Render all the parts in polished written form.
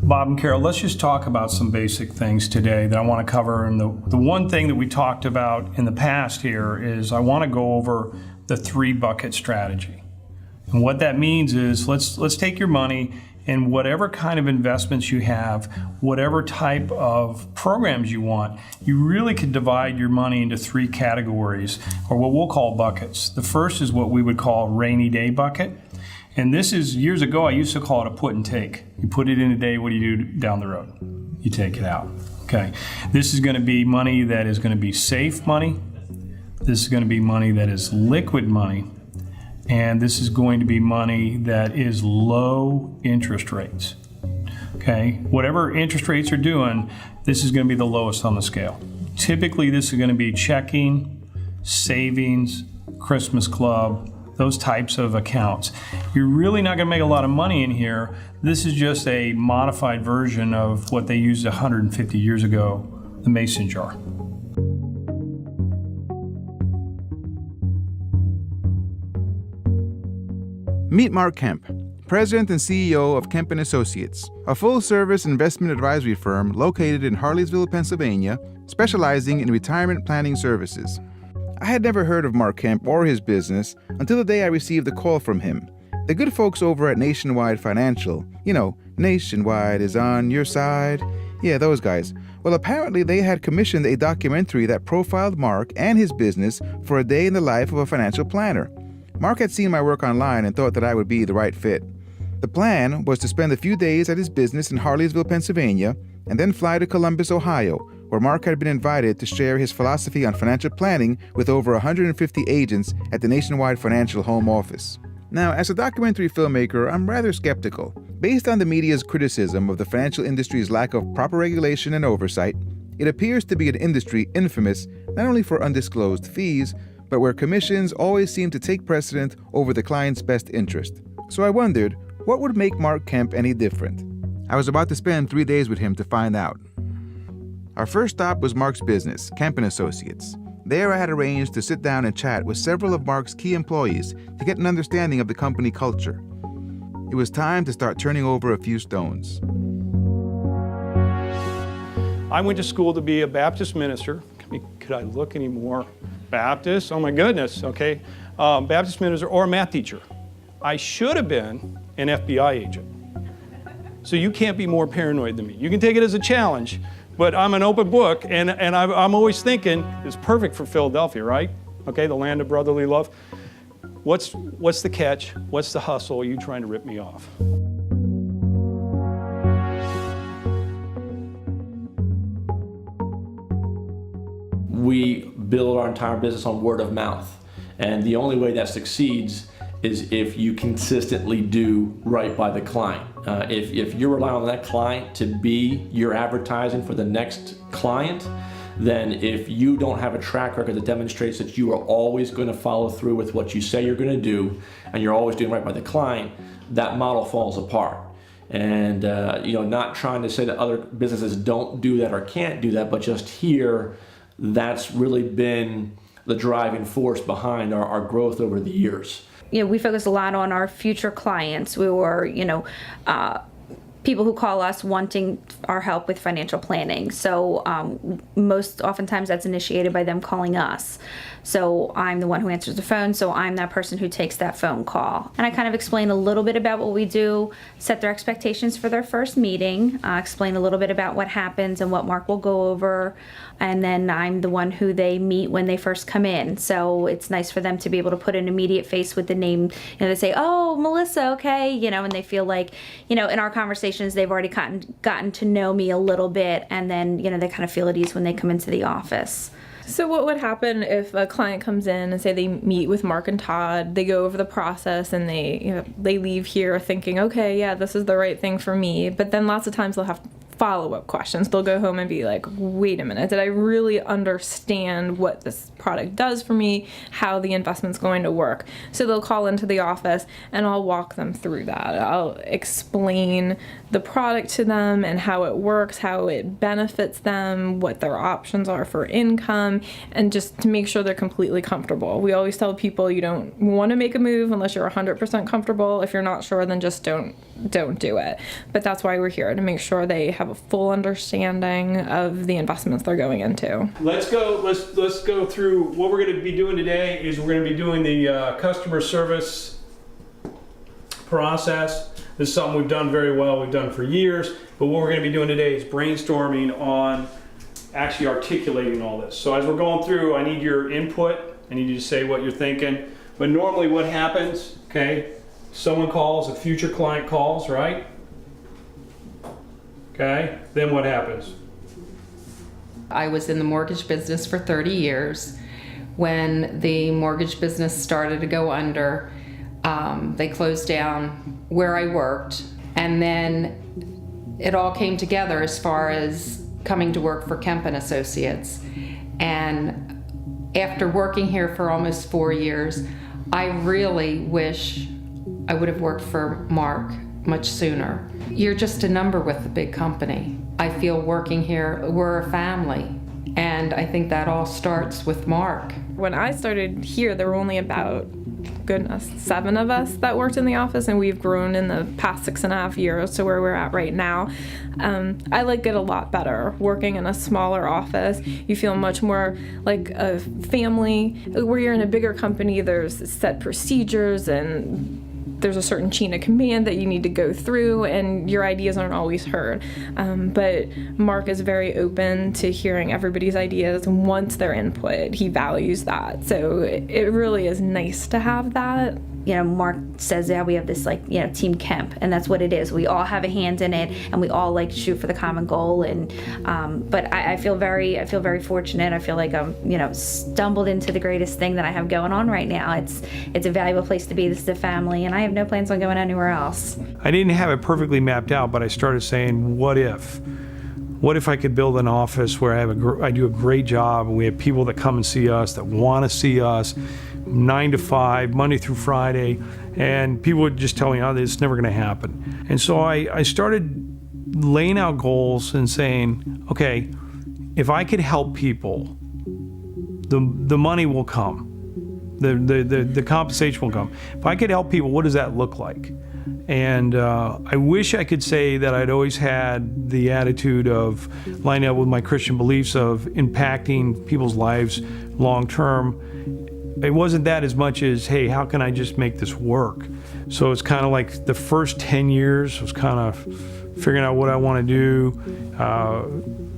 Bob and Carol, let's just talk about some basic things today that I want to cover. And the one thing that we talked about in the past here is I want to go over the 3-bucket strategy. And what that means is let's take your money and whatever kind of investments you have, whatever type of programs you want, you really could divide your money into 3 categories, or what we'll call buckets. The first is what we would call rainy day bucket. And this is, years ago, I used to call it a put and take. You put it in today, what do you do down the road? You take it out, okay? This is gonna be money that is gonna be safe money. This is gonna be money that is liquid money. And this is going to be money that is low interest rates, okay? Whatever interest rates are doing, this is gonna be the lowest on the scale. Typically, this is gonna be checking, savings, Christmas club, those types of accounts. You're really not gonna make a lot of money in here. This is just a modified version of what they used 150 years ago, the mason jar. Meet Mark Kemp, President and CEO of Kemp & Associates, a full-service investment advisory firm located in Harleysville, Pennsylvania, specializing in retirement planning services. I had never heard of Mark Kemp or his business until the day I received a call from him. The good folks over at Nationwide Financial, Nationwide is on your side. Yeah, those guys. Well, apparently they had commissioned a documentary that profiled Mark and his business for a day in the life of a financial planner. Mark had seen my work online and thought that I would be the right fit. The plan was to spend a few days at his business in Harleysville, Pennsylvania, and then fly to Columbus, Ohio, where Mark had been invited to share his philosophy on financial planning with over 150 agents at the Nationwide Financial home office. Now, as a documentary filmmaker, I'm rather skeptical. Based on the media's criticism of the financial industry's lack of proper regulation and oversight, it appears to be an industry infamous not only for undisclosed fees, but where commissions always seem to take precedent over the client's best interest. So I wondered, what would make Mark Kemp any different? I was about to spend 3 days with him to find out. Our first stop was Mark's business, Kemp & Associates. There I had arranged to sit down and chat with several of Mark's key employees to get an understanding of the company culture. It was time to start turning over a few stones. I went to school to be a Baptist minister. Could I look any more Baptist? Oh my goodness, okay. Baptist minister or a math teacher. I should have been an FBI agent. So you can't be more paranoid than me. You can take it as a challenge, but I'm an open book, and I'm always thinking, it's perfect for Philadelphia, right? Okay, the land of brotherly love. What's the catch? What's the hustle? Are you trying to rip me off? We build our entire business on word of mouth. And the only way that succeeds is if you consistently do right by the client. If you're relying on that client to be your advertising for the next client, then if you don't have a track record that demonstrates that you are always going to follow through with what you say you're going to do, and you're always doing right by the client, that model falls apart. And not trying to say that other businesses don't do that or can't do that, but just here, that's really been the driving force behind our growth over the years. We focus a lot on our future clients. We were, people who call us wanting our help with financial planning. So most oftentimes that's initiated by them calling us. So I'm the one who answers the phone, so I'm that person who takes that phone call. And I kind of explain a little bit about what we do, set their expectations for their first meeting, explain a little bit about what happens and what Mark will go over, and then I'm the one who they meet when they first come in. So it's nice for them to be able to put an immediate face with the name, they say, oh, Melissa, okay, and they feel like, in our conversations, they've already gotten to know me a little bit, and then, they kind of feel at ease when they come into the office. So what would happen if a client comes in and say they meet with Mark and Todd, they go over the process, and they leave here thinking, okay, yeah, this is the right thing for me, but then lots of times they'll have follow-up questions. They'll go home and be like, wait a minute, did I really understand what this product does for me, how the investment's going to work? So they'll call into the office and I'll walk them through that. I'll explain the product to them and how it works, how it benefits them, what their options are for income, and just to make sure they're completely comfortable. We always tell people you don't want to make a move unless you're 100% comfortable. If you're not sure, then just don't do it. But that's why we're here, to make sure they have a full understanding of the investments they're going into. Let's go through what we're going to be doing today. Is we're going to be doing the customer service process. This is something we've done very well, we've done for years, but what we're going to be doing today is brainstorming on actually articulating all this. So as we're going through, I need your input. I need you to say what you're thinking. But normally what happens, okay, someone calls, a future client calls, right? Okay, then what happens? I was in the mortgage business for 30 years. When the mortgage business started to go under, they closed down where I worked, and then it all came together as far as coming to work for Kemp & Associates. And after working here for almost 4 years, I really wish I would have worked for Mark much sooner. You're just a number with the big company. I feel working here, we're a family, and I think that all starts with Mark. When I started here, there were only about, 7 of us that worked in the office, and we've grown in the past 6.5 years to where we're at right now. I like it a lot better working in a smaller office. You feel much more like a family. Where you're in a bigger company, there's set procedures and there's a certain chain of command that you need to go through, and your ideas aren't always heard. But Mark is very open to hearing everybody's ideas and wants their input. He values that. So it really is nice to have that. You know, Mark says that we have this Team Kemp, and that's what it is. We all have a hand in it, and we all like to shoot for the common goal. And but I feel very fortunate. I feel like I'm stumbled into the greatest thing that I have going on right now. It's a valuable place to be. This is a family, and I have no plans on going anywhere else. I didn't have it perfectly mapped out, but I started saying, what if? What if I could build an office where I do a great job, and we have people that come and see us, that want to see us, 9 to 5, Monday through Friday, and people would just tell me, oh, this is never going to happen. And so I started laying out goals and saying, okay, if I could help people, the money will come. The compensation will come. If I could help people, what does that look like? And I wish I could say that I'd always had the attitude of lining up with my Christian beliefs of impacting people's lives long term. It wasn't that as much as, hey, how can I just make this work? So it's kind of like the first 10 years was kind of figuring out what I want to do,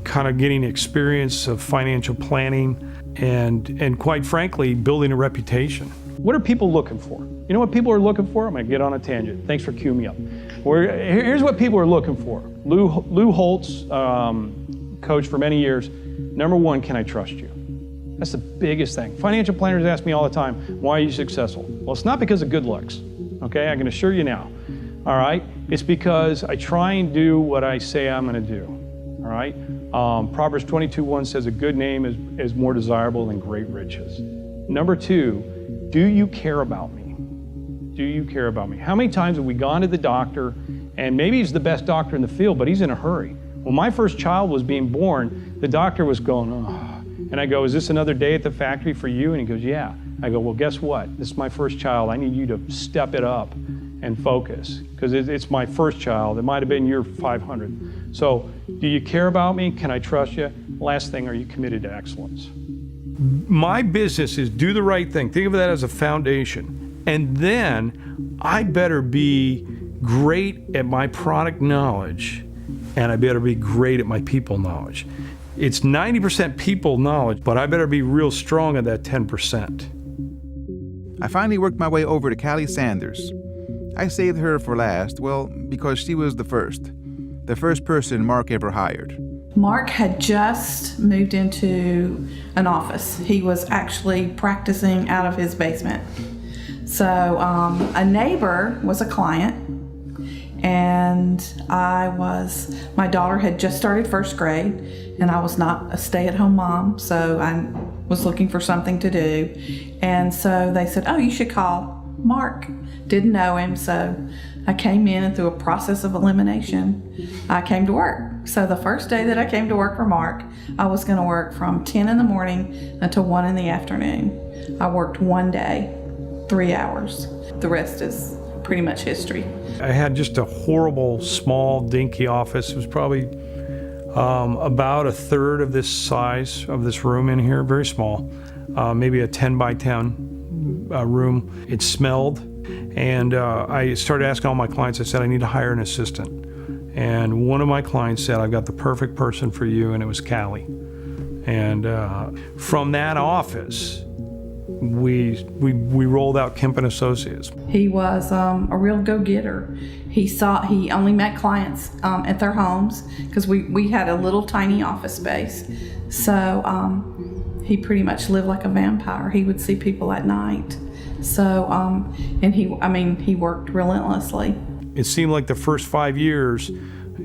kind of getting experience of financial planning, and quite frankly, building a reputation. What are people looking for? You know what people are looking for? I'm going to get on a tangent. Thanks for queuing me up. Here's what people are looking for. Lou Holtz, coach for many years. Number one, can I trust you? That's the biggest thing. Financial planners ask me all the time, why are you successful? Well, it's not because of good looks, okay? I can assure you now, all right? It's because I try and do what I say I'm gonna do, all right? Proverbs 22:1 says a good name is more desirable than great riches. Number two, do you care about me? Do you care about me? How many times have we gone to the doctor, and maybe he's the best doctor in the field, but he's in a hurry? When my first child was being born, the doctor was going, oh. And I go, is this another day at the factory for you? And he goes, yeah. I go, well, guess what? This is my first child. I need you to step it up and focus, because it's my first child. It might have been your 500. So do you care about me? Can I trust you? Last thing, are you committed to excellence? My business is do the right thing. Think of that as a foundation. And then I better be great at my product knowledge, and I better be great at my people knowledge. It's 90% people knowledge, but I better be real strong at that 10%. I finally worked my way over to Callie Sanders. I saved her for last, well, because she was the first person Mark ever hired. Mark had just moved into an office. He was actually practicing out of his basement. So a neighbor was a client, and my daughter had just started first grade, and I was not a stay-at-home mom, so I was looking for something to do. And so they said, oh, you should call Mark. Didn't know him, so I came in, and through a process of elimination, I came to work. So the first day that I came to work for Mark, I was going to work from 10 in the morning until 1 in the afternoon. I worked one day, 3 hours. The rest is pretty much history. I had just a horrible, small, dinky office. It was probably about a third of this size of this room in here, very small, maybe a 10 by 10 room. It smelled, and I started asking all my clients, I said, I need to hire an assistant. And one of my clients said, I've got the perfect person for you, and it was Callie. And from that office, we rolled out Kemp & Associates. He was a real go-getter. He only met clients at their homes because we had a little tiny office space. So he pretty much lived like a vampire. He would see people at night. So and he worked relentlessly. It seemed like the first 5 years,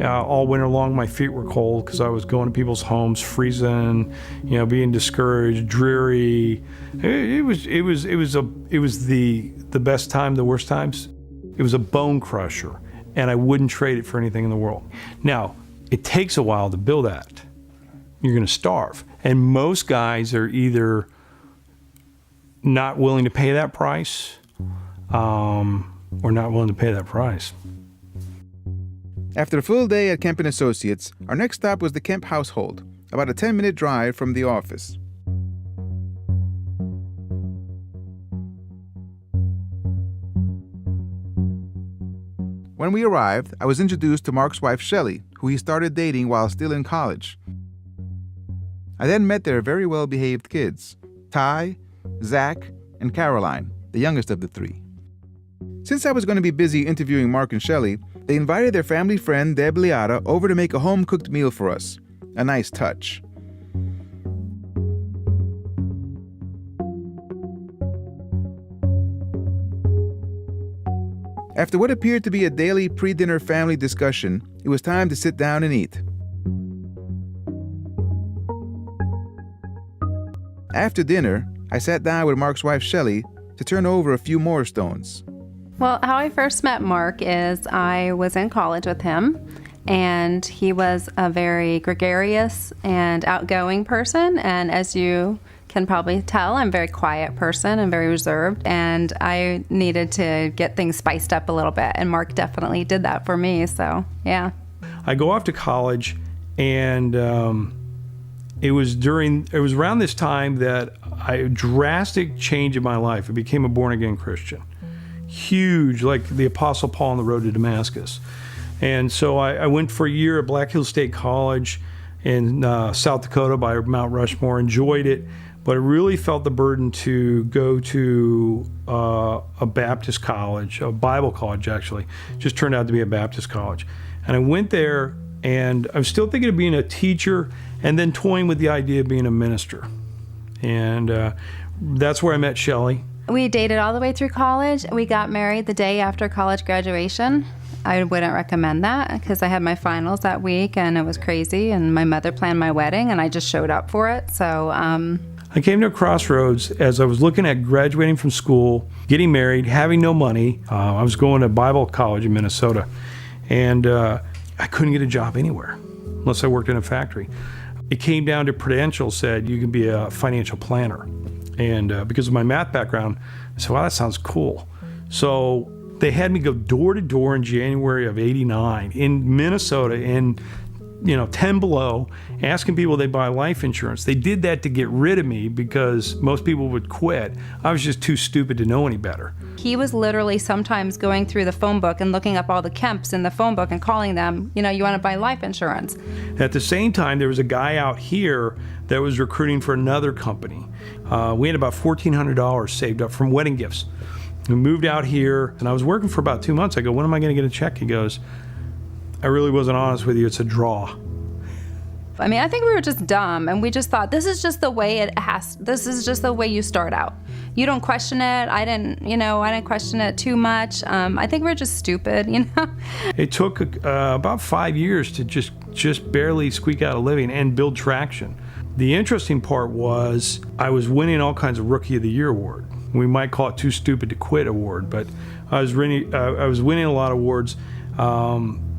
all winter long, my feet were cold because I was going to people's homes, freezing, being discouraged, dreary. It was the best time, the worst times. It was a bone crusher, and I wouldn't trade it for anything in the world. Now, it takes a while to build that. You're going to starve, and most guys are either not willing to pay that price, or not willing to pay that price. After a full day at Kemp & Associates, our next stop was the Kemp household, about a 10-minute drive from the office. When we arrived, I was introduced to Mark's wife, Shelley, who he started dating while still in college. I then met their very well-behaved kids, Ty, Zach, and Caroline, the youngest of the three. Since I was going to be busy interviewing Mark and Shelley, they invited their family friend Deb Liata over to make a home-cooked meal for us. A nice touch. After what appeared to be a daily pre-dinner family discussion, it was time to sit down and eat. After dinner, I sat down with Mark's wife Shelley to turn over a few more stones. Well, how I first met Mark is I was in college with him, and he was a very gregarious and outgoing person. And as you can probably tell, I'm a very quiet person and very reserved, and I needed to get things spiced up a little bit, and Mark definitely did that for me, so yeah. I go off to college, and it was around this time that a drastic change in my life. I became a born-again Christian. Huge, like the Apostle Paul on the road to Damascus. And so I went for a year at Black Hills State College in South Dakota by Mount Rushmore, enjoyed it, but I really felt the burden to go to a Baptist college, a Bible college actually. Just turned out to be a Baptist college. And I went there, and I was still thinking of being a teacher and then toying with the idea of being a minister. And that's where I met Shelley. We dated all the way through college. We got married the day after college graduation. I wouldn't recommend that because I had my finals that week and it was crazy, and my mother planned my wedding and I just showed up for it. So I came to a crossroads as I was looking at graduating from school, getting married, having no money. I was going to Bible college in Minnesota, and I couldn't get a job anywhere unless I worked in a factory. It came down to Prudential said you can be a financial planner. And because of my math background, I said, wow, that sounds cool. So they had me go door to door in January of '89 in Minnesota in 10 below, asking people if they buy life insurance. They did that to get rid of me because most people would quit. I was just too stupid to know any better. he was literally sometimes going through the phone book and looking up all the Kemps in the phone book and calling them, you want to buy life insurance. At the same time, there was a guy out here that was recruiting for another company. We had about $1,400 saved up from wedding gifts. We moved out here, and I was working for about 2 months. I go, when am I going to get a check? He goes, I really wasn't honest with you. It's a draw. I mean, I think we were just dumb, and we just thought this is just the way this is just the way you start out. You don't question it. I didn't question it too much. I think we're just stupid, It took about 5 years to just barely squeak out a living and build traction. The interesting part was I was winning all kinds of Rookie of the Year award. We might call it Too Stupid to Quit award, but I was winning a lot of awards,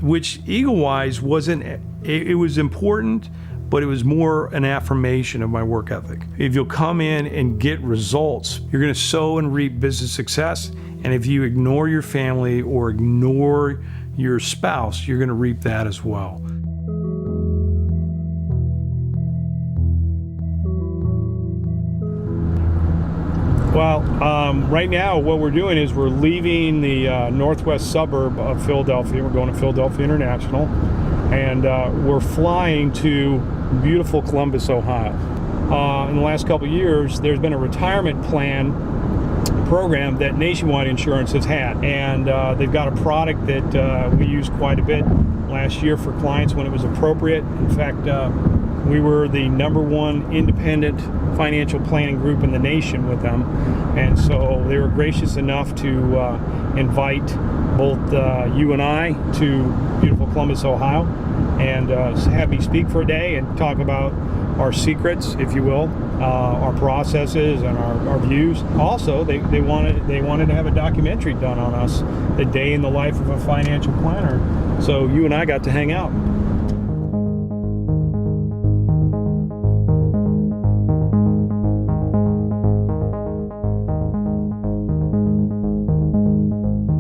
which Eagle-wise wasn't. It was important, but it was more an affirmation of my work ethic. If you'll come in and get results, you're going to sow and reap business success. And if you ignore your family or ignore your spouse, you're going to reap that as well. Well, right now what we're doing is we're leaving the northwest suburb of Philadelphia. We're going to Philadelphia International, and we're flying to beautiful Columbus, Ohio. In the last couple of years, there's been a retirement plan program that Nationwide Insurance has had, and they've got a product that we used quite a bit last year for clients when it was appropriate. In fact, we were the #1 independent financial planning group in the nation with them, and so they were gracious enough to invite both you and I to beautiful Columbus, Ohio, and have me speak for a day and talk about our secrets, if you will, our processes and our views. Also, they wanted to have a documentary done on us, the day in the life of a financial planner. So you and I got to hang out.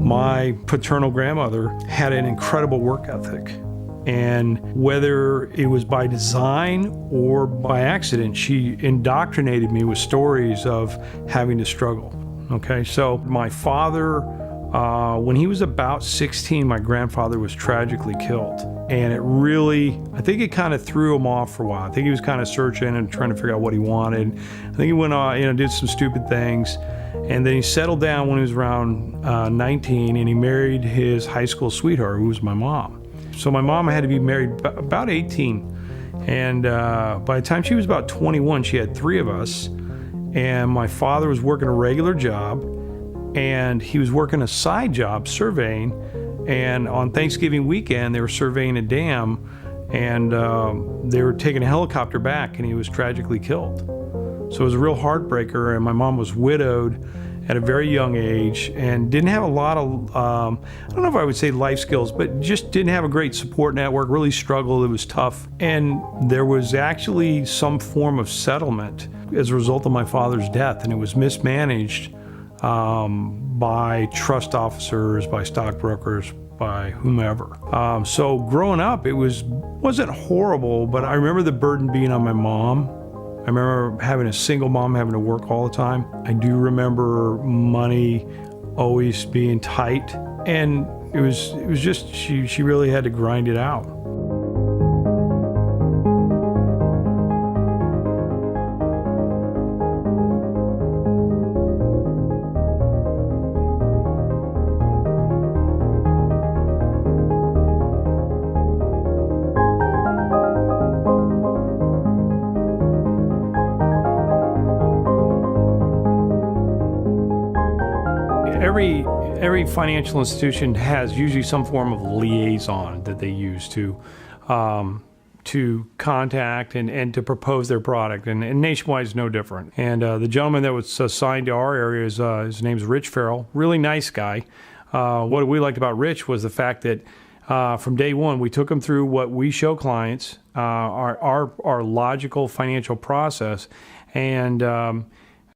My paternal grandmother had an incredible work ethic, and whether it was by design or by accident, she indoctrinated me with stories of having to struggle. Okay, so my father, when he was about 16, my grandfather was tragically killed, and I think it kind of threw him off for a while. I think he was kind of searching and trying to figure out what he wanted. I think he went on, did some stupid things. And then he settled down when he was around 19, and he married his high school sweetheart, who was my mom. So my mom had to be married about 18. And by the time she was about 21, she had 3 of us. And my father was working a regular job, and he was working a side job surveying. And on Thanksgiving weekend, they were surveying a dam, and they were taking a helicopter back, and he was tragically killed. So it was a real heartbreaker, and my mom was widowed at a very young age and didn't have a lot of, I don't know if I would say life skills, but just didn't have a great support network, really struggled, it was tough. And there was actually some form of settlement as a result of my father's death, and it was mismanaged by trust officers, by stockbrokers, by whomever. So growing up, it wasn't horrible, but I remember the burden being on my mom. I remember having a single mom having to work all the time. I do remember money always being tight, and it was just she really had to grind it out. Every financial institution has usually some form of liaison that they use to contact and to propose their product, and Nationwide is no different. And the gentleman that was assigned to our area his name's Rich Farrell, really nice guy. What we liked about Rich was the fact that from day one we took him through what we show clients, our logical financial process, and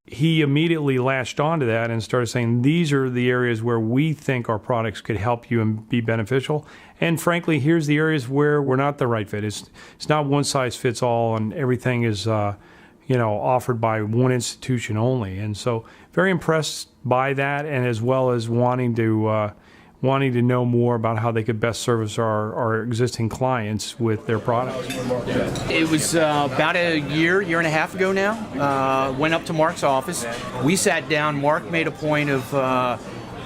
he immediately latched onto that and started saying, these are the areas where we think our products could help you and be beneficial. And frankly, here's the areas where we're not the right fit. It's not one size fits all, and everything is offered by one institution only. And so very impressed by that, and as well as wanting to know more about how they could best service our existing clients with their products. It was about a year and a half ago now. Went up to Mark's office. We sat down. Mark made a point of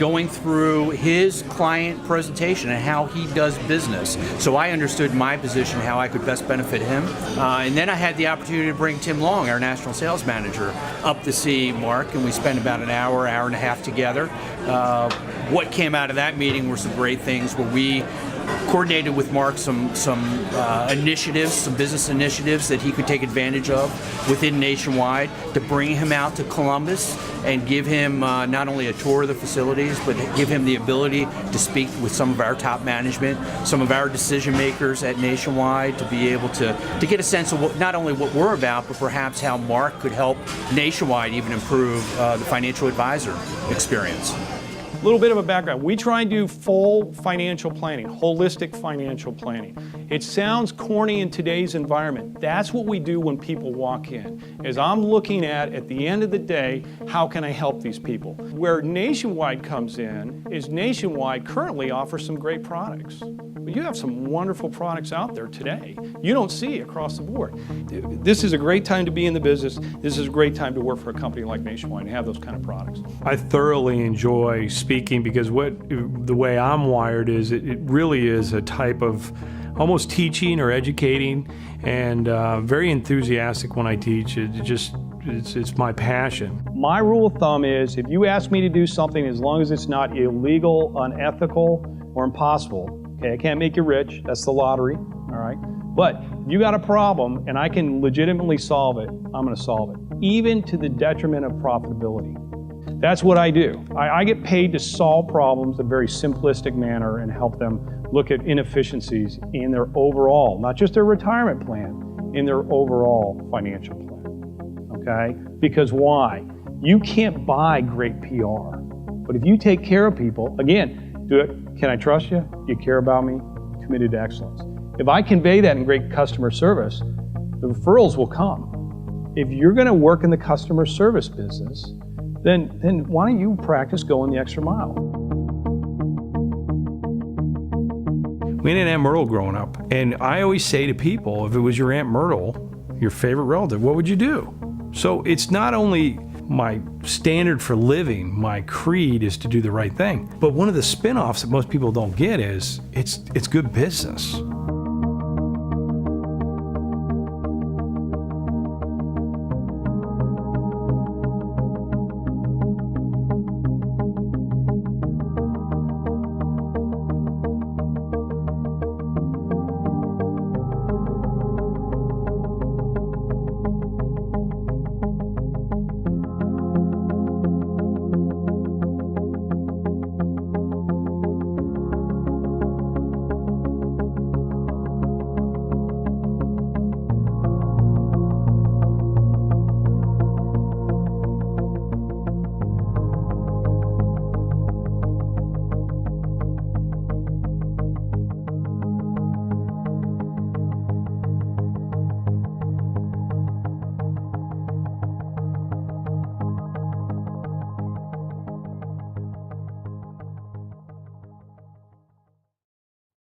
going through his client presentation and how he does business. So I understood my position, how I could best benefit him. And then I had the opportunity to bring Tim Long, our national sales manager, up to see Mark, and we spent about an hour and a half together. What came out of that meeting were some great things where we coordinated with Mark some initiatives, some business initiatives that he could take advantage of within Nationwide to bring him out to Columbus and give him not only a tour of the facilities, but give him the ability to speak with some of our top management, some of our decision makers at Nationwide, to be able to get a sense of not only what we're about, but perhaps how Mark could help Nationwide even improve the financial advisor experience. A little bit of a background. We try and do full financial planning, holistic financial planning. It sounds corny in today's environment. That's what we do when people walk in, is I'm looking at the end of the day, how can I help these people? Where Nationwide comes in is Nationwide currently offers some great products. But you have some wonderful products out there today. You don't see across the board. This is a great time to be in the business. This is a great time to work for a company like Nationwide and have those kind of products. I thoroughly enjoy speaking because the way I'm wired is it really is a type of almost teaching or educating, and very enthusiastic when I teach. It's my passion. My rule of thumb is if you ask me to do something, as long as it's not illegal, unethical, or impossible, okay, I can't make you rich, that's the lottery, all right? But if you got a problem and I can legitimately solve it, I'm gonna solve it, even to the detriment of profitability. That's what I do. I get paid to solve problems in a very simplistic manner and help them look at inefficiencies in their overall, not just their retirement plan, in their overall financial plan, okay? Because why? You can't buy great PR, but if you take care of people, again, do it. Can I trust you? You care about me? Committed to excellence. If I convey that in great customer service, the referrals will come. If you're gonna work in the customer service business, then why don't you practice going the extra mile? We had an Aunt Myrtle growing up, and I always say to people, if it was your Aunt Myrtle, your favorite relative, what would you do? So it's not only my standard for living, my creed is to do the right thing, but one of the spin-offs that most people don't get is it's good business.